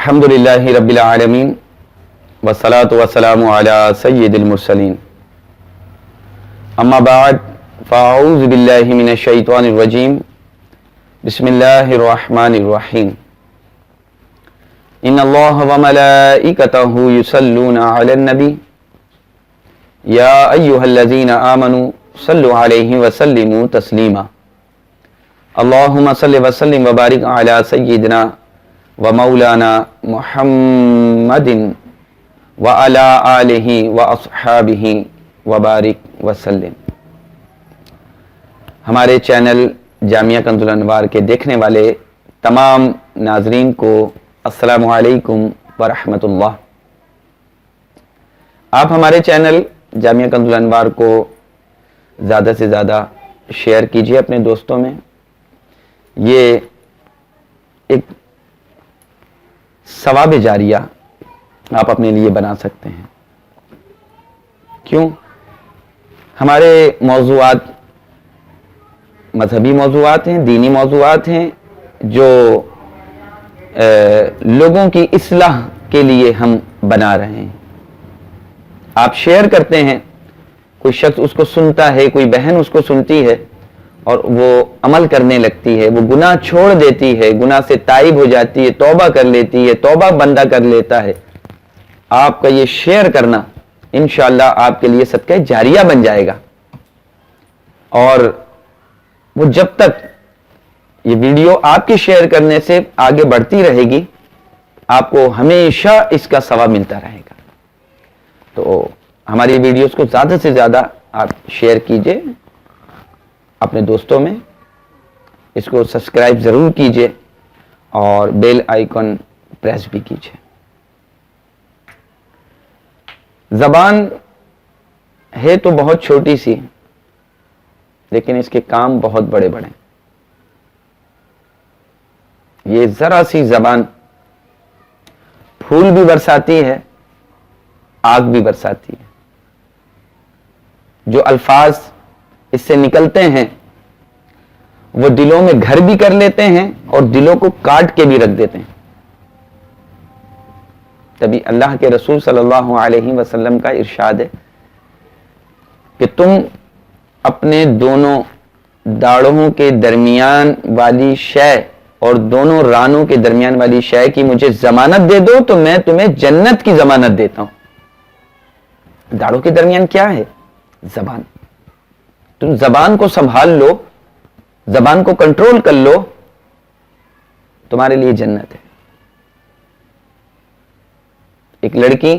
الحمدللہ رب العالمین والصلاة والسلام علی سید المرسلین اما بعد فاعوذ باللہ من الشیطان الرجیم بسم اللہ الرحمن الرحیم ان اللہ وملائکتہ یصلون علی النبی یا ایہا الذین آمنوا صلوا علیہ وسلموا تسلیما اللہم صل وسلم وبارک علی سیدنا ومولانا محمد وعلی آلہ واصحابہ وبارک وسلم۔ ہمارے چینل جامعہ کنز الانوار کے دیکھنے والے تمام ناظرین کو السلام علیکم ورحمۃ اللہ۔ آپ ہمارے چینل جامعہ کنز الانوار کو زیادہ سے زیادہ شیئر کیجئے اپنے دوستوں میں۔ یہ ایک ثواب جاریہ آپ اپنے لیے بنا سکتے ہیں۔ کیوں؟ ہمارے موضوعات مذہبی موضوعات ہیں، دینی موضوعات ہیں، جو لوگوں کی اصلاح کے لیے ہم بنا رہے ہیں۔ آپ شیئر کرتے ہیں، کوئی شخص اس کو سنتا ہے، کوئی بہن اس کو سنتی ہے اور وہ عمل کرنے لگتی ہے، وہ گناہ چھوڑ دیتی ہے، گناہ سے تائب ہو جاتی ہے، توبہ کر لیتی ہے، توبہ بندہ کر لیتا ہے۔ آپ کا یہ شیئر کرنا انشاءاللہ آپ کے لیے صدقہ جاریہ بن جائے گا، اور وہ جب تک یہ ویڈیو آپ کے شیئر کرنے سے آگے بڑھتی رہے گی، آپ کو ہمیشہ اس کا ثواب ملتا رہے گا۔ تو ہماری ویڈیوز کو زیادہ سے زیادہ آپ شیئر کیجئے اپنے دوستوں میں، اس کو سبسکرائب ضرور کیجئے اور بیل آئیکن پریس بھی کیجئے۔ زبان ہے تو بہت چھوٹی سی، لیکن اس کے کام بہت بڑے بڑے۔ یہ ذرا سی زبان پھول بھی برساتی ہے، آگ بھی برساتی ہے۔ جو الفاظ اس سے نکلتے ہیں وہ دلوں میں گھر بھی کر لیتے ہیں اور دلوں کو کاٹ کے بھی رکھ دیتے ہیں۔ تبھی اللہ کے رسول صلی اللہ علیہ وسلم کا ارشاد ہے کہ تم اپنے دونوں داڑھوں کے درمیان والی شے اور دونوں رانوں کے درمیان والی شے کی مجھے ضمانت دے دو تو میں تمہیں جنت کی ضمانت دیتا ہوں۔ داڑھوں کے درمیان کیا ہے؟ زبان۔ تم زبان کو سنبھال لو، زبان کو کنٹرول کر لو، تمہارے لیے جنت ہے۔ ایک لڑکی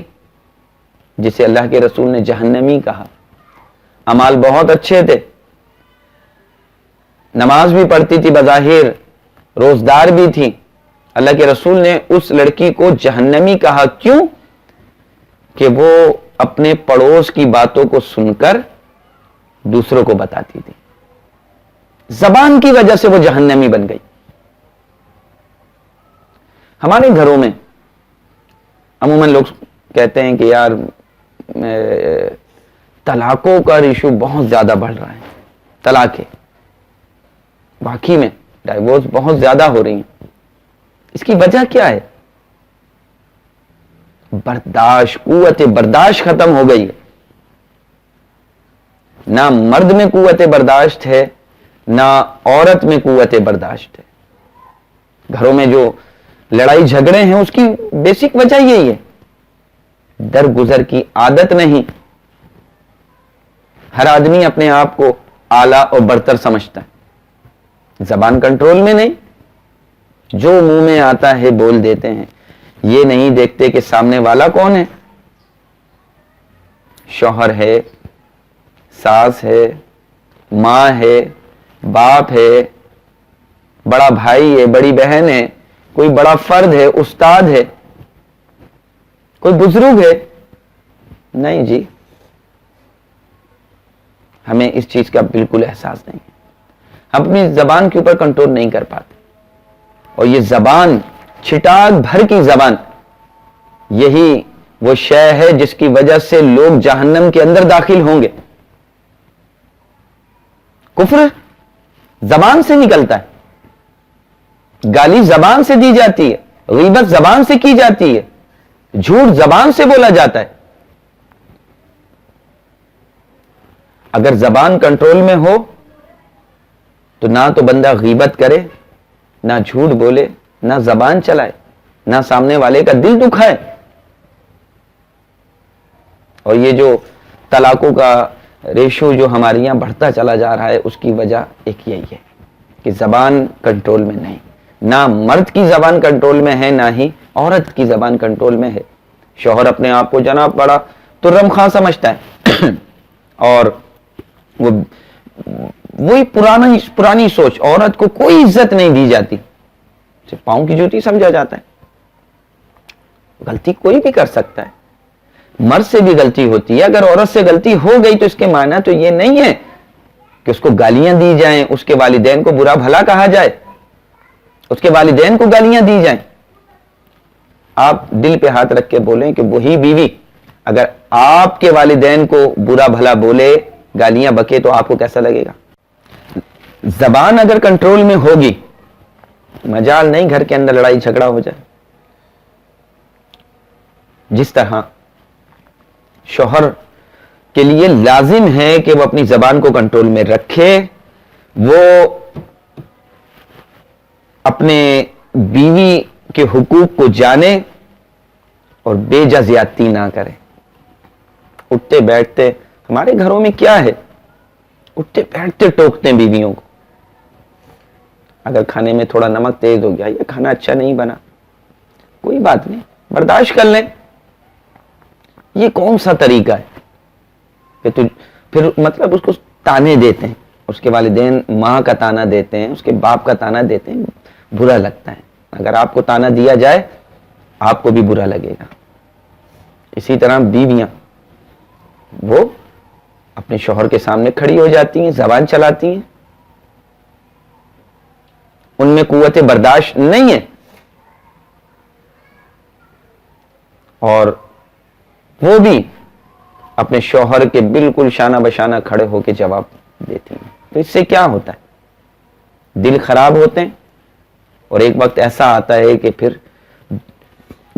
جسے اللہ کے رسول نے جہنمی کہا، اعمال بہت اچھے تھے، نماز بھی پڑھتی تھی، بظاہر روزدار بھی تھی، اللہ کے رسول نے اس لڑکی کو جہنمی کہا۔ کیوں؟ کہ وہ اپنے پڑوس کی باتوں کو سن کر دوسروں کو بتاتی تھی۔ زبان کی وجہ سے وہ جہنمی بن گئی۔ ہمارے گھروں میں عموماً لوگ کہتے ہیں کہ یار طلاقوں کا ایشو بہت زیادہ بڑھ رہا ہے، طلاقیں، واقعی میں ڈائیورس بہت زیادہ ہو رہی ہیں۔ اس کی وجہ کیا ہے؟ برداشت، قوت برداشت ختم ہو گئی ہے۔ نہ مرد میں قوت برداشت ہے، نہ عورت میں قوت برداشت ہے۔ گھروں میں جو لڑائی جھگڑے ہیں اس کی بیسک وجہ یہی ہے، درگزر کی عادت نہیں۔ ہر آدمی اپنے آپ کو اعلیٰ اور برتر سمجھتا ہے، زبان کنٹرول میں نہیں، جو منہ میں آتا ہے بول دیتے ہیں۔ یہ نہیں دیکھتے کہ سامنے والا کون ہے، شوہر ہے، ساس ہے، ماں ہے، باپ ہے، بڑا بھائی ہے، بڑی بہن ہے، کوئی بڑا فرد ہے، استاد ہے، کوئی بزرگ ہے۔ نہیں جی، ہمیں اس چیز کا بالکل احساس نہیں ہے۔ ہم اپنی زبان کے اوپر کنٹرول نہیں کر پاتے، اور یہ زبان، چھٹاک بھر کی زبان، یہی وہ شے ہے جس کی وجہ سے لوگ جہنم کے اندر داخل ہوں گے۔ کفر زبان سے نکلتا ہے، گالی زبان سے دی جاتی ہے، غیبت زبان سے کی جاتی ہے، جھوٹ زبان سے بولا جاتا ہے. اگر زبان کنٹرول میں ہو تو نہ تو بندہ غیبت کرے، نہ جھوٹ بولے، نہ زبان چلائے، نہ سامنے والے کا دل دکھائے. اور یہ جو طلاقوں کا ریشو جو ہمارے یہاں بڑھتا چلا جا رہا ہے، اس کی وجہ ایک یہی ہے کہ زبان کنٹرول میں نہیں. نہ مرد کی زبان کنٹرول میں ہے، نہ ہی عورت کی زبان کنٹرول میں ہے. شوہر اپنے آپ کو جناب بڑا ترم خاں سمجھتا ہے اور وہی پرانی سوچ، عورت کو کوئی عزت نہیں دی جاتی، صرف پاؤں کی جوتی سمجھا جاتا ہے. غلطی کوئی بھی کر سکتا ہے، مرد سے بھی غلطی ہوتی ہے. اگر عورت سے غلطی ہو گئی تو اس کے معنی تو یہ نہیں ہے کہ اس کو گالیاں دی جائیں، اس کے والدین کو برا بھلا کہا جائے، اس کے والدین کو گالیاں دی جائیں. آپ دل پہ ہاتھ رکھ کے بولیں کہ وہی بیوی اگر آپ کے والدین کو برا بھلا بولے، گالیاں بکے، تو آپ کو کیسا لگے گا؟ زبان اگر کنٹرول میں ہوگی، مجال نہیں گھر کے اندر لڑائی جھگڑا ہو جائے. جس طرح شوہر کے لیے لازم ہے کہ وہ اپنی زبان کو کنٹرول میں رکھے، وہ اپنے بیوی کے حقوق کو جانے اور بے جا زیادتی نہ کرے. اٹھتے بیٹھتے ہمارے گھروں میں کیا ہے، اٹھتے بیٹھتے ٹوکتے ہیں بیویوں کو. اگر کھانے میں تھوڑا نمک تیز ہو گیا یا کھانا اچھا نہیں بنا، کوئی بات نہیں، برداشت کر لیں. یہ کون سا طریقہ ہے؟ پھر مطلب اس کو تانے دیتے ہیں، اس کے والدین ماں کا تانا دیتے ہیں، اس کے باپ کا تانا دیتے ہیں. برا لگتا ہے. اگر آپ کو تانا دیا جائے آپ کو بھی برا لگے گا. اسی طرح بیویاں وہ اپنے شوہر کے سامنے کھڑی ہو جاتی ہیں، زبان چلاتی ہیں، ان میں قوت برداشت نہیں ہے، اور وہ بھی اپنے شوہر کے بالکل شانہ بشانہ کھڑے ہو کے جواب دیتی ہیں. تو اس سے کیا ہوتا ہے؟ دل خراب ہوتے ہیں، اور ایک وقت ایسا آتا ہے کہ پھر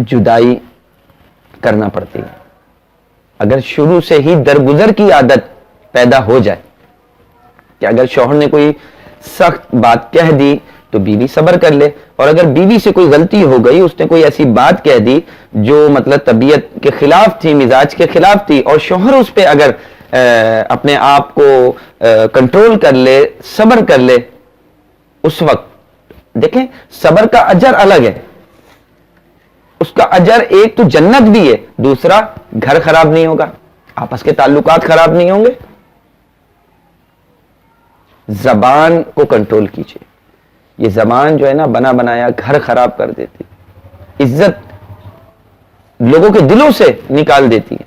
جدائی کرنا پڑتی ہے. اگر شروع سے ہی درگزر کی عادت پیدا ہو جائے کہ اگر شوہر نے کوئی سخت بات کہہ دی تو بیوی صبر کر لے، اور اگر بیوی سے کوئی غلطی ہو گئی، اس نے کوئی ایسی بات کہہ دی جو مطلب طبیعت کے خلاف تھی، مزاج کے خلاف تھی، اور شوہر اس پہ اگر اپنے آپ کو کنٹرول کر لے، صبر کر لے، اس وقت دیکھیں صبر کا اجر الگ ہے. اس کا اجر ایک تو جنت بھی ہے، دوسرا گھر خراب نہیں ہوگا، آپس کے تعلقات خراب نہیں ہوں گے. زبان کو کنٹرول کیجیے. یہ زبان جو ہے نا بنا بنایا گھر خراب کر دیتی، عزت لوگوں کے دلوں سے نکال دیتی ہے.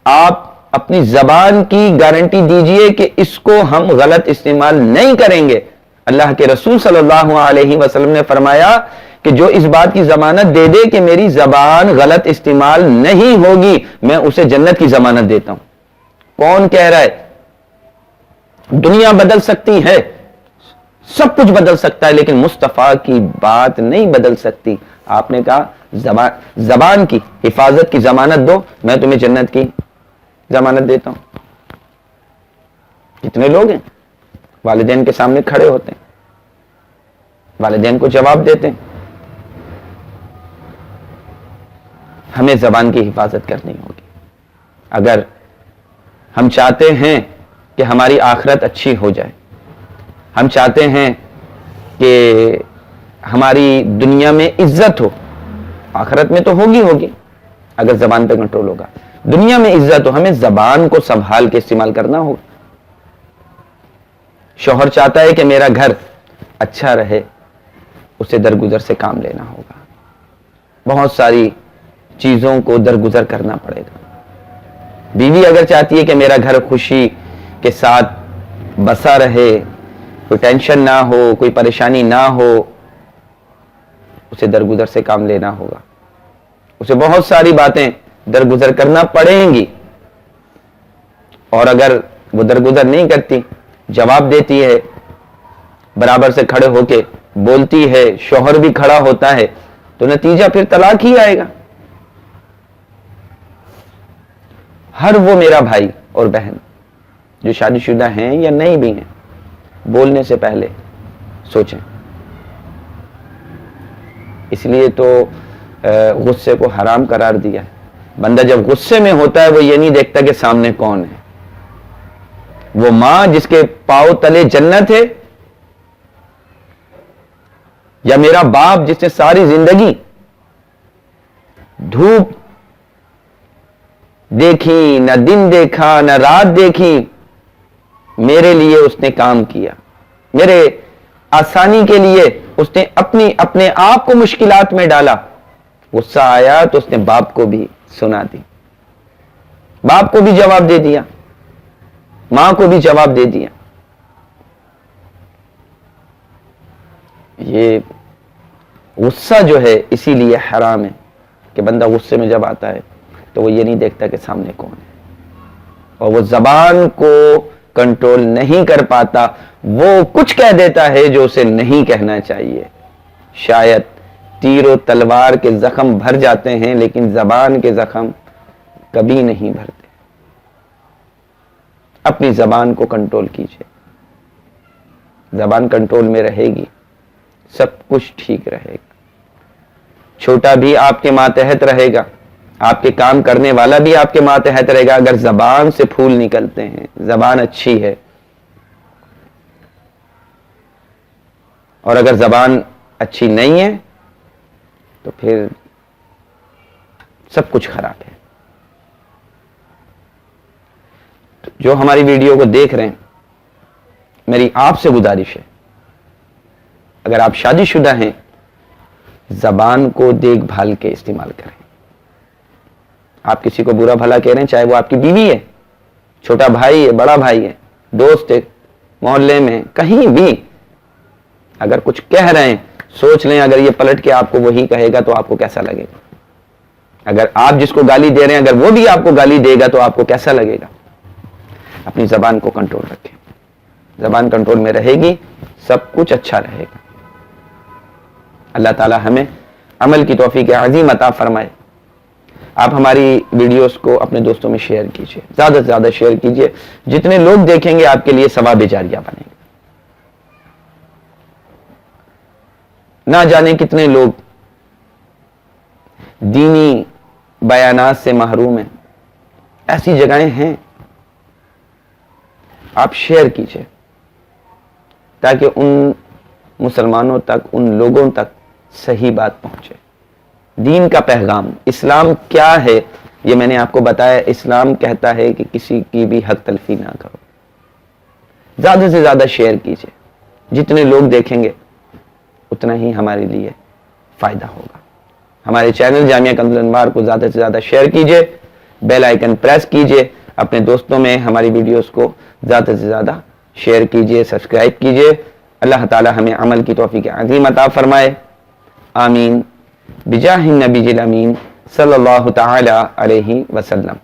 آپ اپنی زبان کی گارنٹی دیجئے کہ اس کو ہم غلط استعمال نہیں کریں گے. اللہ کے رسول صلی اللہ علیہ وسلم نے فرمایا کہ جو اس بات کی ضمانت دے دے کہ میری زبان غلط استعمال نہیں ہوگی، میں اسے جنت کی ضمانت دیتا ہوں. کون کہہ رہا ہے؟ دنیا بدل سکتی ہے، سب کچھ بدل سکتا ہے، لیکن مصطفیٰ کی بات نہیں بدل سکتی. آپ نے کہا زبان کی حفاظت کی ضمانت دو، میں تمہیں جنت کی ضمانت دیتا ہوں. کتنے لوگ ہیں والدین کے سامنے کھڑے ہوتے ہیں، والدین کو جواب دیتے ہیں. ہمیں زبان کی حفاظت کرنی ہوگی. اگر ہم چاہتے ہیں کہ ہماری آخرت اچھی ہو جائے، ہم چاہتے ہیں کہ ہماری دنیا میں عزت ہو، آخرت میں تو ہوگی اگر زبان پہ کنٹرول ہوگا. دنیا میں عزت ہو، ہمیں زبان کو سنبھال کے استعمال کرنا ہوگا. شوہر چاہتا ہے کہ میرا گھر اچھا رہے، اسے درگزر سے کام لینا ہوگا. بہت ساری چیزوں کو درگزر کرنا پڑے گا. بیوی اگر چاہتی ہے کہ میرا گھر خوشی کے ساتھ بسا رہے، کوئی ٹینشن نہ ہو، کوئی پریشانی نہ ہو، اسے درگزر سے کام لینا ہوگا. اسے بہت ساری باتیں درگزر کرنا پڑیں گی، اور اگر وہ درگزر نہیں کرتی، جواب دیتی ہے، برابر سے کھڑے ہو کے بولتی ہے، شوہر بھی کھڑا ہوتا ہے، تو نتیجہ پھر طلاق ہی آئے گا. ہر وہ میرا بھائی اور بہن جو شادی شدہ ہیں یا نہیں بھی ہیں, بولنے سے پہلے سوچیں. اس لیے تو غصے کو حرام قرار دیا ہے. بندہ جب غصے میں ہوتا ہے وہ یہ نہیں دیکھتا کہ سامنے کون ہے. وہ ماں جس کے پاؤں تلے جنت ہے, یا میرا باپ جس نے ساری زندگی دھوپ دیکھی, نہ دن دیکھا, نہ رات دیکھی, میرے لیے اس نے کام کیا, میرے آسانی کے لیے اس نے اپنے آپ کو مشکلات میں ڈالا. غصہ آیا تو اس نے باپ کو بھی سنا دی, باپ کو بھی جواب دے دیا, ماں کو بھی جواب دے دیا. یہ غصہ جو ہے اسی لیے حرام ہے کہ بندہ غصے میں جب آتا ہے تو وہ یہ نہیں دیکھتا کہ سامنے کون ہے, اور وہ زبان کو کنٹرول نہیں کر پاتا. وہ کچھ کہہ دیتا ہے جو اسے نہیں کہنا چاہیے. شاید تیر و تلوار کے زخم بھر جاتے ہیں لیکن زبان کے زخم کبھی نہیں بھرتے. اپنی زبان کو کنٹرول کیجیے. زبان کنٹرول میں رہے گی سب کچھ ٹھیک رہے گا. چھوٹا بھی آپ کے ماتحت رہے گا, آپ کے کام کرنے والا بھی آپ کے ماتحت رہے گا, اگر زبان سے پھول نکلتے ہیں, زبان اچھی ہے. اور اگر زبان اچھی نہیں ہے تو پھر سب کچھ خراب ہے. جو ہماری ویڈیو کو دیکھ رہے ہیں, میری آپ سے گزارش ہے, اگر آپ شادی شدہ ہیں زبان کو دیکھ بھال کے استعمال کریں. آپ کسی کو برا بھلا کہہ رہے ہیں, چاہے وہ آپ کی بیوی ہے, چھوٹا بھائی ہے, بڑا بھائی ہے, دوست ہے, محلے میں, کہیں بھی اگر کچھ کہہ رہے ہیں سوچ لیں اگر یہ پلٹ کے آپ کو وہی کہے گا تو آپ کو کیسا لگے گا. اگر آپ جس کو گالی دے رہے ہیں اگر وہ بھی آپ کو گالی دے گا تو آپ کو کیسا لگے گا. اپنی زبان کو کنٹرول رکھیں. زبان کنٹرول میں رہے گی سب کچھ اچھا رہے گا. اللہ تعالی ہمیں عمل کی توفیق عظیم عطا فرمائے. آپ ہماری ویڈیوز کو اپنے دوستوں میں شیئر کیجئے, زیادہ سے زیادہ شیئر کیجئے. جتنے لوگ دیکھیں گے آپ کے لیے ثواب جاریہ بنے گا. نہ جانے کتنے لوگ دینی بیانات سے محروم ہیں. ایسی جگہیں ہیں, آپ شیئر کیجئے تاکہ ان مسلمانوں تک, ان لوگوں تک صحیح بات پہنچے. دین کا پیغام, اسلام کیا ہے یہ میں نے آپ کو بتایا. اسلام کہتا ہے کہ کسی کی بھی حق تلفی نہ کرو. زیادہ سے زیادہ شیئر کیجئے. جتنے لوگ دیکھیں گے اتنا ہی ہمارے لیے فائدہ ہوگا. ہمارے چینل جامعہ کنز الانوار کو زیادہ سے زیادہ شیئر کیجئے, بیل آئیکن پریس کیجئے, اپنے دوستوں میں ہماری ویڈیوز کو زیادہ سے زیادہ شیئر کیجئے, سبسکرائب کیجئے. اللہ تعالی ہمیں عمل کی توفیق عظیم عطا فرمائے. آمین بجاہ النبی الامین صلی اللہ تعالی علیہ وسلم.